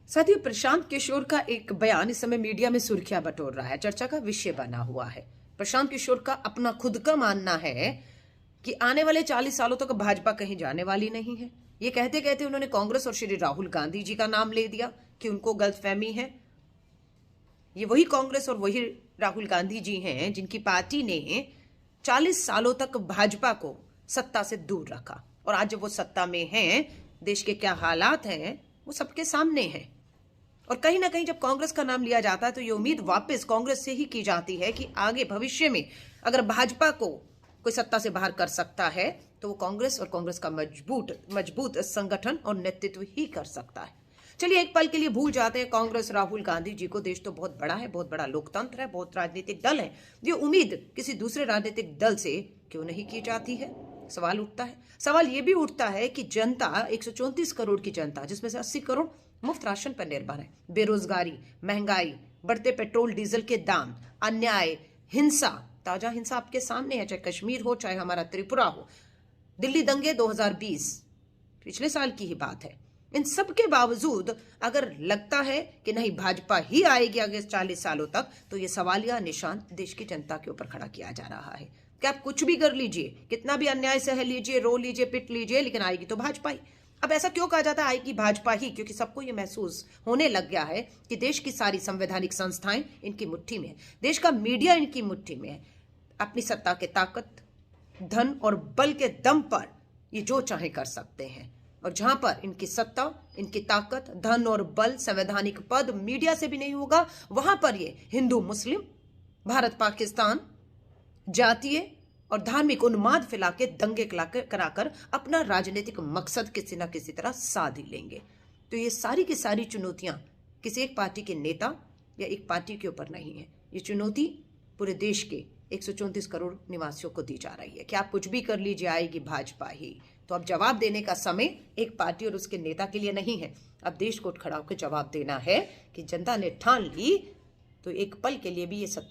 साथियों, प्रशांत किशोर का एक बयान इस समय मीडिया में सुर्खियां बटोर रहा है, चर्चा का विषय बना हुआ है। प्रशांत किशोर का अपना खुद का मानना है कि आने वाले 40 सालों तक भाजपा कहीं जाने वाली नहीं है। ये कहते कहते उन्होंने कांग्रेस और श्री राहुल गांधी जी का नाम ले दिया कि उनको गलतफहमी है। ये वही कांग्रेस और वही राहुल गांधी जी हैं जिनकी पार्टी ने 40 सालों तक भाजपा को सत्ता से दूर रखा, और आज जब वो सत्ता में हैं, देश के क्या हालात हैं वो सबके सामने हैं। और कहीं ना कहीं जब कांग्रेस का नाम लिया जाता है तो ये उम्मीद वापस कांग्रेस से ही की जाती है कि आगे भविष्य में अगर भाजपा को कोई सत्ता से बाहर कर सकता है तो वो कांग्रेस और कांग्रेस का मजबूत संगठन और नेतृत्व ही कर सकता है। चलिए एक पल के लिए भूल जाते हैं कांग्रेस राहुल गांधी जी को। देश तो बहुत बड़ा है, बहुत बड़ा लोकतंत्र है, बहुत राजनीतिक दल है। ये उम्मीद किसी दूसरे राजनीतिक दल से क्यों नहीं की जाती है? सवाल उठता है। सवाल ये भी उठता है कि जनता 134 करोड़ की जनता, जिसमें से 80 करोड़ मुफ्त राशन पर निर्भर है, बेरोजगारी, महंगाई, बढ़ते पेट्रोल डीजल के दाम, अन्याय, हिंसा, ताजा हिंसा आपके सामने है, चाहे कश्मीर हो चाहे हमारा त्रिपुरा हो, दिल्ली दंगे 2020 पिछले साल की ही बात है। इन सब के बावजूद अगर लगता है कि नहीं भाजपा ही आएगी आगे 40 सालों तक, तो ये सवालिया निशान देश की जनता के ऊपर खड़ा किया जा रहा है कि आप कुछ भी कर लीजिए, कितना भी अन्याय सह लीजिए, रो लीजिए, पिट लीजिए, लेकिन आएगी तो भाजपा ही। अब ऐसा क्यों कहा जाता है आएगी भाजपा ही? क्योंकि सबको ये महसूस होने लग गया है कि देश की सारी संवैधानिक संस्थाएं इनकी मुट्ठी में है, देश का मीडिया इनकी मुट्ठी में है। अपनी सत्ता के ताकत, धन और बल के दम पर ये जो चाहे कर सकते हैं, और जहां पर इनकी सत्ता, इनकी ताकत, धन और बल, संवैधानिक पद मीडिया से भी नहीं होगा, वहां पर ये हिंदू मुस्लिम, भारत पाकिस्तान, जातीय और धार्मिक उन्माद फैला के दंगे कराकर अपना राजनीतिक मकसद किसी ना किसी तरह साध ही लेंगे। तो ये सारी की सारी चुनौतियां किसी एक पार्टी के नेता या एक पार्टी के ऊपर नहीं है, ये चुनौती पूरे देश के 134 करोड़ निवासियों को दी जा रही है कि आप कुछ भी कर लीजिए, आएगी भाजपा ही। तो अब जवाब देने का समय एक पार्टी और उसके नेता के लिए नहीं है, अब देश को उठ खड़ा होकर जवाब देना है कि जनता ने ठान ली तो एक पल के लिए भी ये सत्ता